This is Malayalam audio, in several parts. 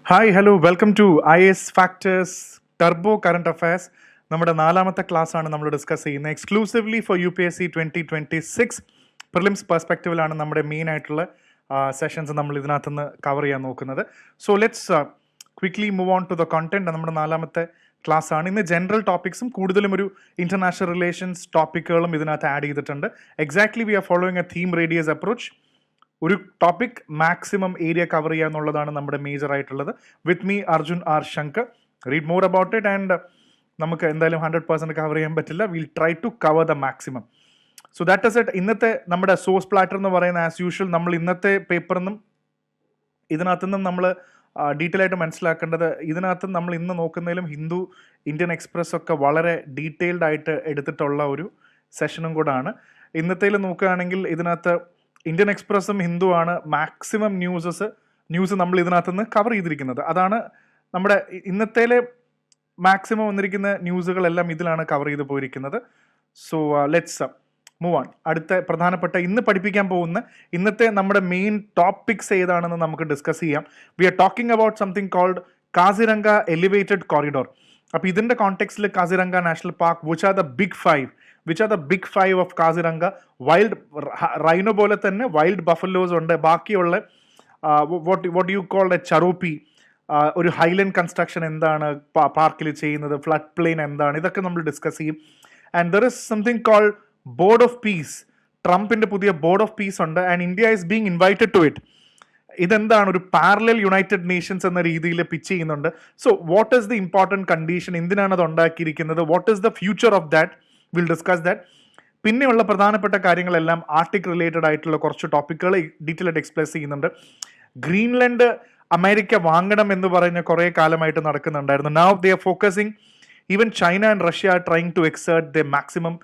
Hi hello welcome to IAS factors turbo current affairs. നമ്മുടെ നാലാമത്തെ ക്ലാസ് ആണ് നമ്മൾ ഡിസ്കസ് ചെയ്യുന്നത്. എക്സ്ക്ലൂസീവ്ലി ഫോർ UPSC 2026 പ്രിലിംസ് പെർസ്പെക്റ്റീവിലാണ് നമ്മുടെ മെയിൻ ആയിട്ടുള്ള സെഷൻസ് നമ്മൾ ഇതിനകത്തുനിന്ന് കവർ ചെയ്യാൻ നോക്കുന്നത്. So let's quickly move on to the content. നമ്മുടെ നാലാമത്തെ ക്ലാസ് ആണ്. ഇന്ന് ജനറൽ ടോപ്പിക്സും കൂടുതലും ഒരു ഇന്റർനാഷണൽ റിലേഷൻസ് ടോപ്പിക്കുകളും ഇതിനകത്ത് ആഡ് ചെയ്തിട്ടുണ്ട്. Exactly we are following a theme radius approach. ഒരു ടോപ്പിക് മാക്സിമം ഏരിയ കവർ ചെയ്യുക എന്നുള്ളതാണ് നമ്മുടെ മേജർ ആയിട്ടുള്ളത്. With me Arjun R Shankar. Read more about it and നമുക്ക് എന്തായാലും 100% കവർ ചെയ്യാൻ പറ്റില്ല. Will try to cover the maximum. So that is it. ഇന്നത്തെ നമ്മുടെ സോഴ്സ് പ്ലാറ്റർ എന്ന് പറയുന്ന ആസ് യൂഷ്വൽ നമ്മൾ ഇന്നത്തെ പേപ്പറിനും ഇതിനകത്തുനിന്നും നമ്മൾ ഡീറ്റെയിൽ ആയിട്ട് മനസ്സിലാക്കേണ്ടത്, ഇതിനകത്ത് നമ്മൾ ഇന്ന് നോക്കുന്നതിലും ഹിന്ദു, ഇന്ത്യൻ എക്സ്പ്രസ് ഒക്കെ വളരെ ഡീറ്റെയിൽഡ് ആയിട്ട് എടുത്തിട്ടുള്ള ഒരു സെഷനും കൂടാണ്. ഇന്നത്തേൽ നോക്കുകയാണെങ്കിൽ ഇതിനകത്ത് ഇന്ത്യൻ എക്സ്പ്രസും ഹിന്ദു ആണ് മാക്സിമം ന്യൂസ് നമ്മൾ ഇതിനകത്തുനിന്ന് കവർ ചെയ്തിരിക്കുന്നത്. അതാണ് നമ്മുടെ ഇന്നത്തേലെ മാക്സിമം വന്നിരിക്കുന്ന ന്യൂസുകളെല്ലാം ഇതിലാണ് കവർ ചെയ്ത് പോയിരിക്കുന്നത്. So let's move on. അടുത്ത പ്രധാനപ്പെട്ട ഇന്ന് പഠിപ്പിക്കാൻ പോകുന്ന ഇന്നത്തെ നമ്മുടെ മെയിൻ ടോപ്പിക്സ് ഏതാണെന്ന് നമുക്ക് ഡിസ്കസ് ചെയ്യാം. We are talking about something called Kaziranga elevated corridor. അപ്പോൾ ഇതിൻ്റെ കോണ്ടെക്സ്റ്റിൽ Kaziranga national park, which are the big five of Kaziranga. Wild rhino പോലെ തന്നെ വൈൽഡ് ബഫലോസ് ഉണ്ട്. ബാക്കിയുള്ള what you call a ചറോപ്പി, ഒരു ഹൈലൻഡ് കൺസ്ട്രക്ഷൻ എന്താണ് പാർക്കിൽ ചെയ്യുന്നത്, ഫ്ലഡ് പ്ലെയിൻ എന്താണ്, ഇതൊക്കെ നമ്മൾ ഡിസ്കസ് ചെയ്യും. And there is something called board of peace. ട്രംപിന്റെ പുതിയ ബോർഡ് ഓഫ് പീസ് ഉണ്ട് and India is being invited to it. ഇതെന്താണ്, ഒരു പാരലൽ യുണൈറ്റഡ് നേഷൻസ് എന്ന രീതിയിൽ പിച്ച് ചെയ്യുന്നുണ്ട്. So what is the important condition, എന്തിനാണ് അത് ഉണ്ടാക്കിയിരിക്കുന്നത്, what is the future of that, will discuss that. പിന്നെയുള്ള പ്രധാനപ്പെട്ട കാര്യങ്ങളെല്ലാം ആർട്ടിക് റിലേറ്റഡ് ആയിട്ടുള്ള കുറച്ച് ടോപ്പിക്കുകൾ ഡീറ്റെയിൽ ആയിട്ട് എക്സ്പ്ലെയിൻ ചെയ്യുന്നുണ്ട്. ഗ്രീൻലൻഡ് അമേരിക്ക വാങ്ങണം എന്ന് പറഞ്ഞ കുറേ കാലമായിട്ട് നടക്കുന്നുണ്ടായിരുന്നു. Now they are focusing, even China and Russia are trying to exert the maximum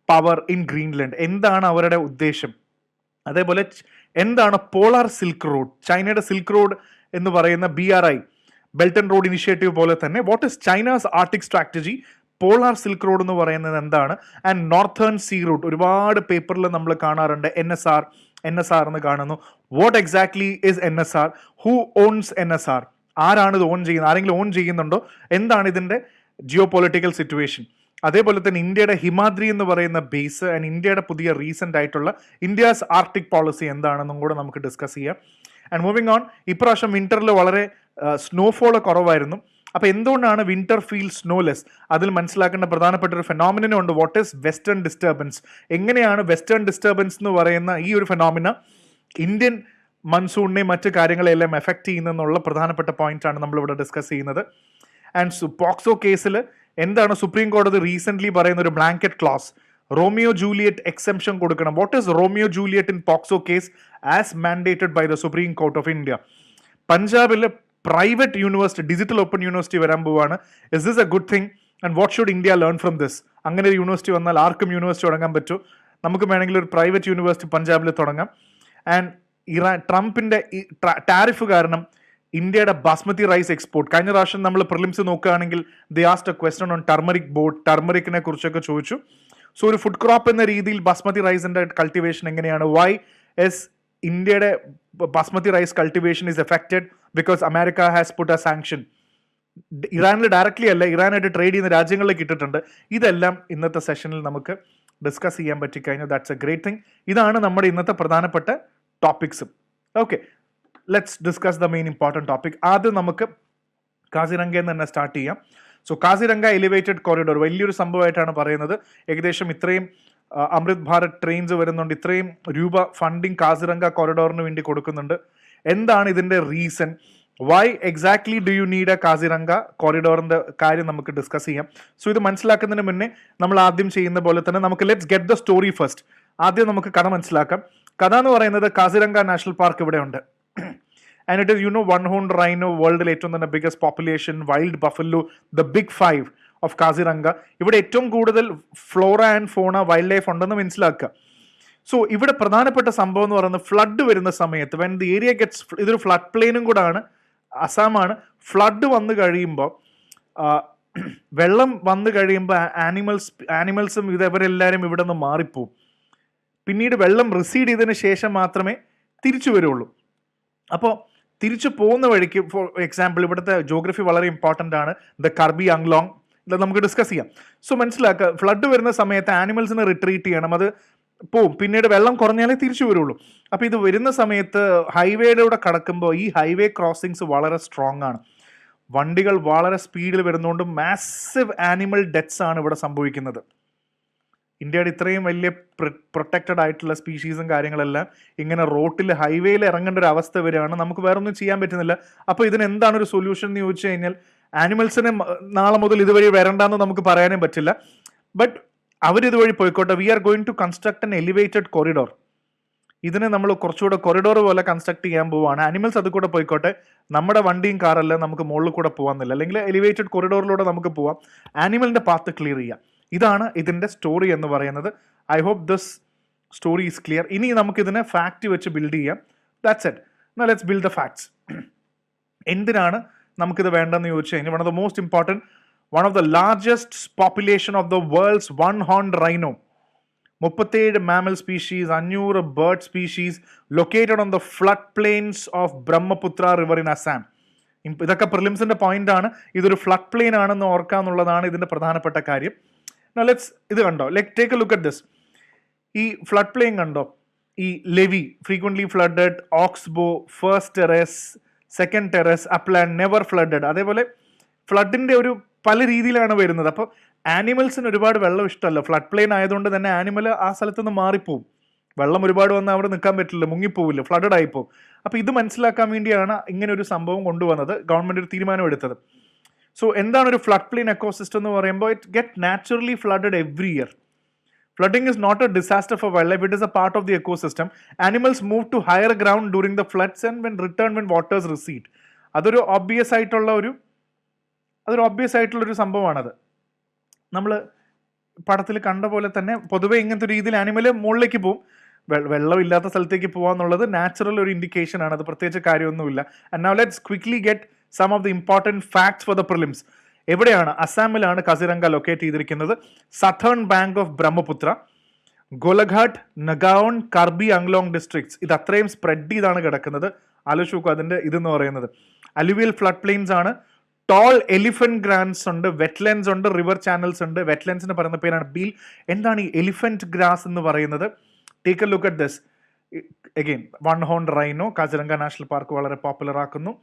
power in Greenland. എന്താണ് അവരുടെ ഉദ്ദേശം? അതേപോലെ എന്താണ് പോളാർ സിൽക്ക് റോഡ്, ചൈനയുടെ സിൽക്ക് റോഡ് എന്ന് പറയുന്ന BRI, belt and road initiative പോലെ തന്നെ what is China's Arctic strategy, polar silk road എന്ന് പറയുന്നത് എന്താണ്, ആൻഡ് നോർത്തേൺ സീ റൂട്ട്. ഒരുപാട് പേപ്പറിൽ നമ്മൾ കാണാറുണ്ട് NSR എന്ന് കാണുന്നു. What exactly is NSR, who owns NSR, ആരാണ് ഇത് ഓൺ ചെയ്യുന്നത്, ആരെങ്കിലും ഓൺ ചെയ്യുന്നുണ്ടോ, എന്താണ് ഇതിൻ്റെ ജിയോ പൊളിറ്റിക്കൽ സിറ്റുവേഷൻ. അതേപോലെ തന്നെ ഇന്ത്യയുടെ ഹിമാദ്രി എന്ന് പറയുന്ന ബേസ് ആൻഡ് ഇന്ത്യയുടെ പുതിയ റീസെൻ്റ് ആയിട്ടുള്ള ഇന്ത്യാസ് ആർട്ടിക് പോളിസി എന്താണെന്നും കൂടെ നമുക്ക് ഡിസ്കസ് ചെയ്യാം. ആൻഡ് മൂവിങ് ഓൺ, ഇപ്രാവശ്യം വിന്ററിൽ വളരെ സ്നോഫോൾ കുറവായിരുന്നു. അപ്പോൾ എന്തുകൊണ്ടാണ് വിന്റർ ഫീൽ സ്നോലെസ്, അതിൽ മനസ്സിലാക്കേണ്ട പ്രധാനപ്പെട്ട ഒരു ഫെനോമിന ഉണ്ട്. വാട്ട് ഈസ് വെസ്റ്റേൺ ഡിസ്റ്റർബൻസ്, എങ്ങനെയാണ് വെസ്റ്റേൺ ഡിസ്റ്റർബൻസ് എന്ന് പറയുന്ന ഈ ഒരു ഫെനോമിന ഇന്ത്യൻ മൺസൂണിനെയും മറ്റു കാര്യങ്ങളെല്ലാം എഫക്റ്റ് ചെയ്യുന്നതെന്നുള്ള പ്രധാനപ്പെട്ട പോയിന്റാണ് നമ്മളിവിടെ ഡിസ്കസ് ചെയ്യുന്നത്. ആൻഡ് പോക്സോ കേസിൽ എന്താണ് സുപ്രീം കോടതി റീസെൻ്റ്ലി പറയുന്ന ഒരു blanket clause, Romeo Juliet exemption കൊടുക്കണം. What is Romeo Juliet in POCSO case as mandated by the Supreme Court of India. പഞ്ചാബിൽ private university, digital open university വരാൻ പോവാണ്. Is this a good thing and what should India learn from this? അങ്ങനെ ഒരു യൂണിവേഴ്സിറ്റി വന്നാൽ ആർക്കും യൂണിവേഴ്സിറ്റി തുടങ്ങാൻ പറ്റും. നമുക്ക് വേണമെങ്കിൽ ഒരു പ്രൈവറ്റ് യൂണിവേഴ്സിറ്റി പഞ്ചാബിൽ തുടങ്ങാം. ആൻഡ് ട്രംപിന്റെ ഈ ടാരിഫ് കാരണം ഇന്ത്യയുടെ ബാസ്മതി റൈസ് എക്സ്പോർട്ട്, കഴിഞ്ഞ പ്രാവശ്യം നമ്മൾ പ്രിലിംസ് നോക്കുകയാണെങ്കിൽ they asked a question on turmeric board, ടർമറിക്കിനെ കുറിച്ചൊക്കെ ചോദിച്ചു. സോ ഒരു ഫുഡ് ക്രോപ്പ് എന്ന രീതിയിൽ ബാസ്മതി റൈസിന്റെ കൾട്ടിവേഷൻ എങ്ങനെയാണ്, വൈ എസ് ഇന്ത്യയുടെ basmati rice cultivation is affected because America has put a sanction. ഇറാനിൽ ഡയറക്ട്ലി അല്ല, ഇറാനായിട്ട് ട്രേഡ് ചെയ്യുന്ന രാജ്യങ്ങളിലേക്ക് ഇട്ടിട്ടുണ്ട്. ഇതെല്ലാം ഇന്നത്തെ സെഷനിൽ നമുക്ക് ഡിസ്കസ് ചെയ്യാൻ പറ്റിക്കഴിഞ്ഞാൽ ദാറ്റ്സ് എ ഗ്രേറ്റ് തിങ്. ഇതാണ് നമ്മുടെ ഇന്നത്തെ പ്രധാനപ്പെട്ട ടോപ്പിക്സും. Okay, let's discuss the main important topic. ആദ്യം നമുക്ക് കാസിരംഗയിൽ നിന്ന് തന്നെ സ്റ്റാർട്ട് ചെയ്യാം. സോ കാസിരംഗ എലിവേറ്റഡ് കോറിഡോർ വലിയൊരു സംഭവമായിട്ടാണ് പറയുന്നത്. ഏകദേശം ഇത്രയും അമൃത് ഭാരത് ട്രെയിൻസ് വരുന്നുണ്ട്, ഇത്രയും രൂപ ഫണ്ടിങ് കാസിരംഗ കോറിഡോറിന് വേണ്ടി കൊടുക്കുന്നുണ്ട്. എന്താണ് ഇതിൻ്റെ reason, why exactly do you need a Kaziranga കോറിഡോറിൻ്റെ കാര്യം നമുക്ക് ഡിസ്കസ് ചെയ്യാം. സോ ഇത് മനസ്സിലാക്കുന്നതിന് മുന്നേ നമ്മൾ ആദ്യം ചെയ്യുന്ന പോലെ തന്നെ നമുക്ക് let's get the story first. ആദ്യം നമുക്ക് കഥ മനസ്സിലാക്കാം. കഥ എന്ന് പറയുന്നത് കാസിരംഗ നാഷണൽ പാർക്ക് ഇവിടെ ഉണ്ട്. And it is, one-horned rhino, വേൾഡിലെ ഏറ്റവും തന്നെ biggest population, wild buffalo, the big five of Kaziranga. ഇവിടെ ഏറ്റവും കൂടുതൽ flora and fauna, wildlife ഉണ്ടെന്ന് മനസ്സിലാക്കുക. സോ ഇവിടെ പ്രധാനപ്പെട്ട സംഭവം എന്ന് പറയുന്നത് ഫ്ലഡ് വരുന്ന സമയത്ത്, വെൻ ദി ഏരിയ ഗെറ്റ്സ്, ഇതൊരു ഫ്ലഡ് പ്ലെയിനും കൂടാണ്, അസാമാണ്. ഫ്ലഡ് വന്നു കഴിയുമ്പോൾ, വെള്ളം വന്നു കഴിയുമ്പോൾ ആനിമൽസും ഇവരെല്ലാവരും ഇവിടെ നിന്ന് മാറിപ്പോവും. പിന്നീട് വെള്ളം റിസീഡ് ചെയ്തതിന് ശേഷം മാത്രമേ തിരിച്ചു വരുള്ളൂ. അപ്പോൾ തിരിച്ചു പോകുന്ന വഴിക്ക് ഫോർ എക്സാമ്പിൾ ഇവിടുത്തെ ജോഗ്രഫി വളരെ ഇമ്പോർട്ടൻ്റ് ആണ്. ദ കർബി അങ്ലോങ്, ഇത് നമുക്ക് ഡിസ്കസ് ചെയ്യാം. സോ മനസ്സിലാക്കുക, ഫ്ലഡ് വരുന്ന സമയത്ത് ആനിമൽസിനെ റിട്രീറ്റ് ചെയ്യണം, അത് പോവും, പിന്നീട് വെള്ളം കുറഞ്ഞാലേ തിരിച്ചു വരുള്ളൂ. അപ്പോൾ ഇത് വരുന്ന സമയത്ത് ഹൈവേയിലൂടെ കടക്കുമ്പോൾ ഈ ഹൈവേ ക്രോസിങ്സ് വളരെ സ്ട്രോങ് ആണ്. വണ്ടികൾ വളരെ സ്പീഡിൽ വരുന്നതുകൊണ്ട് മാസീവ് ആനിമൽ ഡെത്ത്സ് ആണ് ഇവിടെ സംഭവിക്കുന്നത്. ഇന്ത്യയുടെ ഇത്രയും വലിയ പ്രൊട്ടക്റ്റഡ് ആയിട്ടുള്ള സ്പീഷീസും കാര്യങ്ങളെല്ലാം ഇങ്ങനെ റോട്ടിൽ ഹൈവേയിൽ ഇറങ്ങേണ്ട ഒരു അവസ്ഥ വരികയാണ്. നമുക്ക് വേറെ ഒന്നും ചെയ്യാൻ പറ്റുന്നില്ല. അപ്പോൾ ഇതിന് എന്താണ് ഒരു സൊല്യൂഷൻ എന്ന് ചോദിച്ചു കഴിഞ്ഞാൽ, ആനിമൽസിനെ നാളെ മുതൽ ഇതുവഴി വരണ്ടെന്ന് നമുക്ക് പറയാനും പറ്റില്ല. ബട്ട് അവരിതുവഴി പോയിക്കോട്ടെ. We are going to construct an elevated corridor. ഇതിനെ നമ്മൾ കുറച്ചുകൂടെ കൊറിഡോർ പോലെ കൺസ്ട്രക്ട് ചെയ്യാൻ പോവുകയാണ്. ആനിമൽസ് അത് കൂടെ പോയിക്കോട്ടെ, നമ്മുടെ വണ്ടിയും കാറെല്ലാം നമുക്ക് മുകളിൽ കൂടെ പോകാമെന്നില്ല, അല്ലെങ്കിൽ എലിവേറ്റഡ് കൊറിഡോറിലൂടെ നമുക്ക് പോവാം. ആനിമലിൻ്റെ പാത്ത് ക്ലിയർ ചെയ്യാം. ഇതാണ് ഇതിൻ്റെ സ്റ്റോറി എന്ന് പറയുന്നത്. I hope this story is clear. ഇനി നമുക്കിതിനെ ഫാക്റ്റ് വെച്ച് ബിൽഡ് ചെയ്യാം. That's it. Now let's build the facts. എന്തിനാണ് നമുക്കിത് വേണ്ടതെന്ന് ചോദിച്ചു കഴിഞ്ഞാൽ, one of the most important, one of the largest population of the world's one horned rhino, 37 mammal species, 500 bird species, located on the flood plains of Brahmaputra river in Assam. ഇതൊക്കെ പ്രിലിംസിന്റെ പോയിന്റ് ആണ്. ഇതൊരു ഫ്ലഡ് പ്ലെയിൻ ആണെന്ന് ഓർക്കാന്നുള്ളതാണ് ഇതിന്റെ പ്രധാനപ്പെട്ട കാര്യം. ലെറ്റ്സ് ഇത് കണ്ടോ, take a look at this. ഈ ഫ്ലഡ് പ്ലെയിൻ കണ്ടോ, ഈ levee, frequently flooded, oxbow, first terrace, second terrace, upland, never flooded. അതേപോലെ ഫ്ലഡിന്റെ ഒരു പല രീതിയിലാണ് വരുന്നത്. അപ്പോൾ ആനിമൽസിന് ഒരുപാട് വെള്ളം ഇഷ്ടമല്ല. ഫ്ലഡ് പ്ലെയിൻ ആയതുകൊണ്ട് തന്നെ ആനിമൽ ആ സ്ഥലത്ത് നിന്ന് മാറിപ്പോവും. വെള്ളം ഒരുപാട് വന്നാൽ അവിടെ നിൽക്കാൻ പറ്റില്ല, മുങ്ങിപ്പോവില്ല, ഫ്ലഡഡ് ആയിപ്പോവും. അപ്പോൾ ഇത് മനസ്സിലാക്കാൻ വേണ്ടിയാണ് ഇങ്ങനെ ഒരു സംഭവം കൊണ്ടുവന്നത്, ഗവൺമെന്റ് ഒരു തീരുമാനം എടുത്തത്. സോ എന്താണ് ഒരു ഫ്ലഡ് പ്ലെയിൻ എക്കോസിസ്റ്റം എന്ന് പറയുമ്പോൾ, it get naturally flooded every year. Flooding is not a disaster for wildlife, it is a part of the ecosystem. Animals move to higher ground during the floods and when waters recede. അതൊരു obvious ആയിട്ടുള്ള ഒരു സംഭവമാണത്. നമ്മൾ പടത്തിൽ കണ്ട പോലെ തന്നെ പൊതുവെ ഇങ്ങനത്തെ രീതിയിൽ ആനിമൽ മുകളിലേക്ക് പോകും. വെള്ളമില്ലാത്ത സ്ഥലത്തേക്ക് പോകാന്നുള്ളത് നാച്ചുറൽ ഒരു ഇൻഡിക്കേഷൻ ആണ്. അത് പ്രത്യേകിച്ച് കാര്യമൊന്നുമില്ല. And now let's quickly get some of the important facts for the prelims. എവിടെയാണ്? അസാമിലാണ് കസിരംഗ ലൊക്കേറ്റ് ചെയ്തിരിക്കുന്നത്. Southern bank of Brahmaputra, Golaghat, Nagaon, Karbi Anglong districts. ഇത് അത്രയും സ്പ്രെഡ് ചെയ്താണ് കിടക്കുന്നത്. ആലോചിച്ച് നോക്കുക അതിൻ്റെ ഇതെന്ന് പറയുന്നത്. അലുവിയൽ ഫ്ലഡ് പ്ലെയിൻസ് ആണ്. ടോൾ എലിഫന്റ് ഗ്രാസ് ഉണ്ട്, വെറ്റ്ലാൻഡ്സ് ഉണ്ട്, റിവർ ചാനൽസ് ഉണ്ട്. വെറ്റ്ലാൻഡ്സിന് പറയുന്ന പേരാണ് ബീൽ. എന്താണ് ഈ എലിഫന്റ് ഗ്രാസ് എന്ന് പറയുന്നത്? Take a look at this. Again one horn rhino Kaziranga national park വളരെ പോപ്പുലർ ആക്കുന്നു.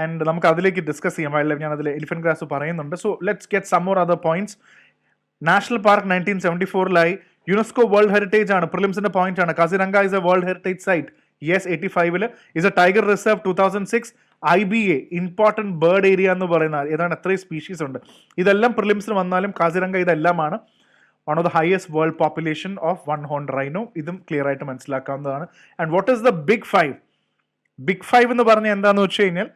ആൻഡ് നമുക്ക് അതിലേക്ക് ഡിസ്കസ് ചെയ്യാം. വൈൽഡ് ലൈഫ് ഞാൻ അതിൽ എലിഫന്റ് ഗ്രാസ് പറയുന്നുണ്ട്. So let's get some more other points. National park 1974 UNESCO world heritage ആണ്. പ്രിലിംസിന്റെ പോയിന്റ് ആണ്. Kaziranga is a world heritage site. Yes, 85 is a tiger reserve. 2006 IBA important bird area എന്ന് പറയുന്ന ഏതാണ് എത്രയും സ്പീഷീസ് ഉണ്ട്. ഇതെല്ലാം പ്രിലിംസിന് വന്നാലും കാസിരംഗ ഇതെല്ലാമാണ്. One of the highest world population of one horn rhino. ഇതും ക്ലിയർ ആയിട്ട് മനസ്സിലാക്കാവുന്നതാണ്. And what is the big five? Big five എന്ന് പറഞ്ഞാൽ എന്താണെന്ന് വെച്ച് കഴിഞ്ഞാൽ,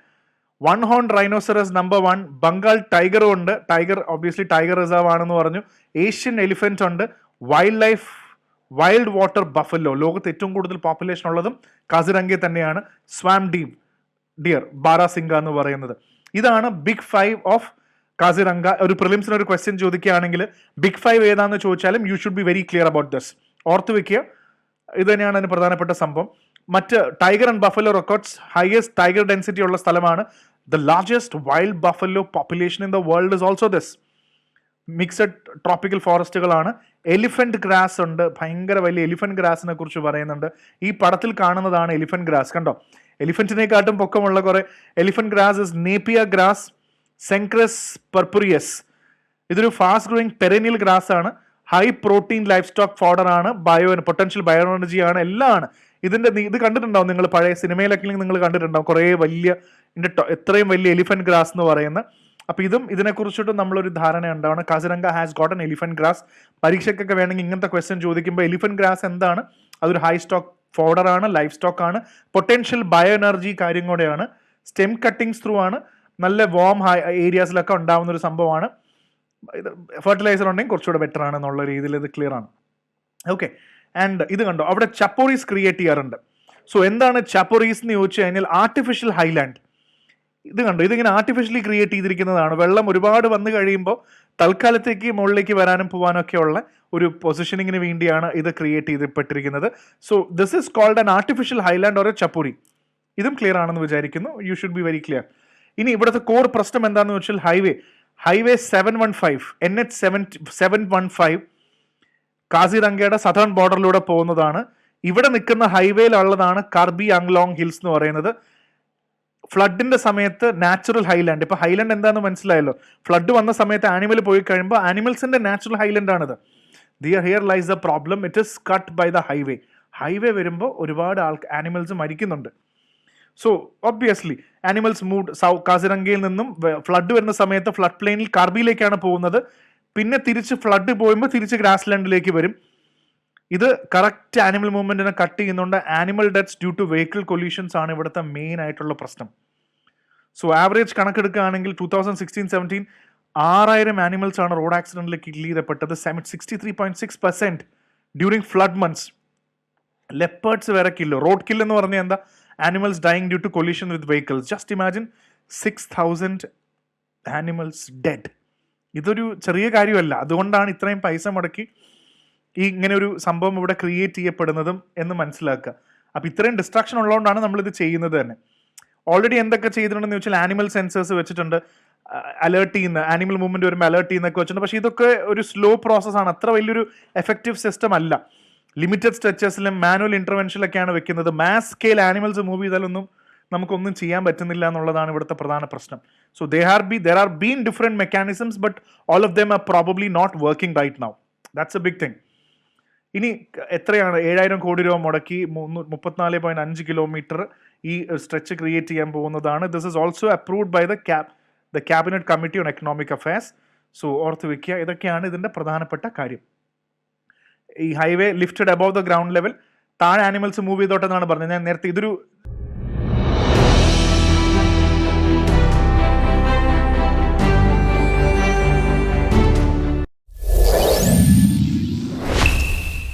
one horn rhinoceros number 1, Bengal ടൈഗറും ഉണ്ട്. ടൈഗർ ഒബ്വിയസ്ലി ടൈഗർ റിസർവ് ആണെന്ന് പറഞ്ഞു. ഏഷ്യൻ എലിഫന്റ് ഉണ്ട്. വൈൽഡ് വാട്ടർ ബഫല്ലോ, ലോകത്ത് ഏറ്റവും കൂടുതൽ പോപ്പുലേഷൻ ഉള്ളതും കാസിരംഗയിൽ തന്നെയാണ്. സ്വാം ഡിയർ, ബാരാസിംഗ എന്ന് പറയുന്നത്. ഇതാണ് ബിഗ് ഫൈവ് ഓഫ് കാസിരംഗ. ഒരു പ്രിലിംസിന് ഒരു ക്വസ്റ്റ്യൻ ചോദിക്കുകയാണെങ്കിൽ ബിഗ് ഫൈവ് ഏതാണെന്ന് ചോദിച്ചാലും you should be very clear about this. ഓർത്ത് വെക്കുക, ഇത് തന്നെയാണ് അതിന് പ്രധാനപ്പെട്ട സംഭവം. മറ്റ് tiger and buffalo records, highest tiger density ഉള്ള സ്ഥലമാണ്. The largest wild buffalo population in the world is also this. Mixed tropical ഫോറസ്റ്റുകളാണ്. എലിഫന്റ് ഗ്രാസ് ഉണ്ട്, ഭയങ്കര വലിയ എലിഫന്റ് ഗ്രാസിനെ കുറിച്ച് പറയുന്നുണ്ട്. ഈ പടത്തിൽ കാണുന്നതാണ് എലിഫന്റ് ഗ്രാസ്. കണ്ടോ, എലിഫന്റിനെക്കാട്ടും പൊക്കമുള്ള കുറെ elephant grass is napier grass, cenchrus purpureus. ഇതൊരു ഫാസ്റ്റ് ഗ്രോയിങ് പെരനിയൽ ഗ്രാസ് ആണ്. High protein livestock fodder ആണ്. പൊട്ടൻഷ്യൽ ബയോ എനർജി ആണ്. എല്ലാം ആണ്. ഇത് കണ്ടിട്ടുണ്ടാവും നിങ്ങൾ, പഴയ സിനിമയിലൊക്കെ നിങ്ങൾ കണ്ടിട്ടുണ്ടാവും. കുറേ വലിയ എത്രയും വലിയ എലിഫന്റ് ഗ്രാസ് എന്ന് പറയുന്നത്. അപ്പോൾ ഇതിനെക്കുറിച്ചിട്ട് നമ്മളൊരു ധാരണ ഉണ്ടാവണം. Kaziranga has got an elephant grass. പരീക്ഷയ്ക്കൊക്കെ വേണമെങ്കിൽ ഇങ്ങനത്തെ ക്വസ്റ്റ്യൻ ചോദിക്കുമ്പോൾ എലിഫന്റ് ഗ്രാസ് എന്താണ്? അതൊരു ഹൈ സ്റ്റോക്ക് ഫോഡർ ആണ്, ലൈഫ് സ്റ്റോക്ക് ആണ്, പൊട്ടൻഷ്യൽ ബയോ എനർജി കാര്യം കൂടെയാണ്, സ്റ്റെം കട്ടിങ്സ് ത്രൂ ആണ്, നല്ല വാം ഏരിയാസിലൊക്കെ ഉണ്ടാവുന്ന ഒരു സംഭവമാണ്. ഇത് ഫെർട്ടിലൈസർ ഉണ്ടെങ്കിൽ കുറച്ചുകൂടെ ബെറ്റർ ആണ് എന്നുള്ള രീതിയിൽ ഇത് ക്ലിയർ ആണ്. ഓക്കെ, ആൻഡ് ഇത് കണ്ടോ, അവിടെ ചപ്പോറീസ് ക്രിയേറ്റ് ചെയ്യാറുണ്ട്. സോ എന്താണ് ചപ്പോറീസ് എന്ന് ചോദിച്ചു കഴിഞ്ഞാൽ ആർട്ടിഫിഷ്യൽ ഹൈലാൻഡ്. ഇത് കണ്ടോ, ഇതിങ്ങനെ ആർട്ടിഫിഷ്യലി ക്രിയേറ്റ് ചെയ്തിരിക്കുന്നതാണ്. വെള്ളം ഒരുപാട് വന്നു കഴിയുമ്പോൾ തൽക്കാലത്തേക്ക് മുകളിലേക്ക് വരാനും പോകാനും ഒക്കെ ഉള്ള ഒരു പൊസിഷനിങ്ങിന് വേണ്ടിയാണ് ഇത് ക്രിയേറ്റ് ചെയ്തിപ്പെട്ടിരിക്കുന്നത്. So this is called an artificial highland or a chapori. ഇതും ക്ലിയർ ആണെന്ന് വിചാരിക്കുന്നു. You should be very clear. ഇനി ഇവിടുത്തെ കോർ പ്രശ്നം എന്താണെന്ന് വെച്ചാൽ ഹൈവേ 715 NH 715 കാസിരംഗയുടെ സദേൺ ബോർഡറിലൂടെ പോകുന്നതാണ്. ഇവിടെ നിൽക്കുന്ന ഹൈവേയിലുള്ളതാണ് കാർബി ആംഗ്ലോങ് ഹിൽസ് എന്ന് പറയുന്നത്. ഫ്ലഡിന്റെ സമയത്ത് നാച്ചുറൽ ഹൈലാൻഡ്, ഇപ്പൊ ഹൈലാൻഡ് എന്താണെന്ന് മനസ്സിലായല്ലോ. ഫ്ലഡ് വന്ന സമയത്ത് ആനിമൽ പോയി കഴിയുമ്പോൾ ആനിമൽസിന്റെ നാച്ചുറൽ ഹൈലാൻഡ് ആണിത്. Here lies the problem, it is cut by the highway വരുമ്പോൾ ഒരുപാട് ആനിമൽസ് മരിക്കുന്നുണ്ട്. സോ ഒബ്വിയസ്ലി ആനിമൽസ് മൂവ് കാസിരംഗയിൽ നിന്നും ഫ്ലഡ് വരുന്ന സമയത്ത് ഫ്ലഡ് പ്ലെയിനിൽ കാർബിയിലേക്കാണ് പോകുന്നത്. പിന്നെ തിരിച്ച് ഫ്ലഡ് പോകുമ്പോൾ തിരിച്ച് ഗ്രാസ് ലാൻഡിലേക്ക് വരും. ഇത് കറക്റ്റ് ആനിമൽ മൂവ്മെന്റിനെ കട്ട് ചെയ്യുന്നുണ്ട്. Animal deaths due to vehicle collisions ആണ് ഇവിടുത്തെ മെയിൻ ആയിട്ടുള്ള പ്രശ്നം. സോ ആവറേജ് കണക്കെടുക്കുകയാണെങ്കിൽ 2016-17 6000 ആനിമൽസ് ആണ് റോഡ് ആക്സിഡന്റിൽ കിൽ ചെയ്തപ്പെട്ടത്. 63.6% ഡ്യൂറിങ് ഫ്ലഡ് മന്ത്സ്. ലെപ്പേർഡ്സ് വരെ കില്ല്. റോഡ് കില്ല് എന്ന് പറഞ്ഞാൽ എന്താ? Animals dying due to collision with vehicles. Just imagine 6000 animals dead. ഇതൊരു ചെറിയ കാര്യമല്ല. അതുകൊണ്ടാണ് ഇത്രയും പൈസ മുടക്കി ഇങ്ങനെ ഒരു സംഭവം ഇവിടെ ക്രിയേറ്റ് ചെയ്യപ്പെടുന്നതും എന്ന് മനസ്സിലാക്കുക. അപ്പോൾ ഇത്രയും ഡിസ്ട്രാക്ഷൻ ഉള്ളതുകൊണ്ടാണ് നമ്മളിത് ചെയ്യുന്നത് തന്നെ. ഓൾറെഡി എന്തൊക്കെ ചെയ്തിട്ടുണ്ടെന്ന് വെച്ചാൽ ആനിമൽ സെൻസേഴ്സ് വെച്ചിട്ടുണ്ട്, അലേർട്ട് ചെയ്യുന്ന ആനിമൽ മൂവ്മെന്റ് വരുമ്പോൾ അലേർട്ട് ചെയ്യുന്നൊക്കെ വെച്ചിട്ടുണ്ട്. പക്ഷേ ഇതൊക്കെ ഒരു സ്ലോ പ്രോസസ്സാണ്, അത്ര വലിയൊരു എഫക്റ്റീവ് സിസ്റ്റം അല്ല. ലിമിറ്റഡ് സ്ട്രെച്ചസിലും മാനുവൽ ഇന്റർവെൻഷനിലൊക്കെയാണ് വെക്കുന്നത്. മാസ് സ്കെയിൽ ആനിമൽസ് മൂവ് ചെയ്താലൊന്നും നമുക്കൊന്നും ചെയ്യാൻ പറ്റുന്നില്ല എന്നുള്ളതാണ് ഇവിടുത്തെ പ്രധാന പ്രശ്നം. So there are been different mechanisms, but all of them are probably not working right now. That's a big thing. ഇനി എത്രയാണ് 7000 കോടി രൂപ മുടക്കി 34.5 കിലോമീറ്റർ ഈ സ്ട്രെച്ച് ക്രിയേറ്റ് ചെയ്യാൻ പോകുന്നതാണ്. This is also approved by the cabinet committee on economic affairs. So ഓർത്ത് വെക്കുക, ഇതൊക്കെയാണ് ഇതിന്റെ പ്രധാനപ്പെട്ട കാര്യം. ഈ highway lifted above the ground level, താഴെ ആനിമൽസ് മൂവ് ചെയ്തോട്ടെന്നാണ് പറഞ്ഞത്. ഞാൻ നേരത്തെ ഇതൊരു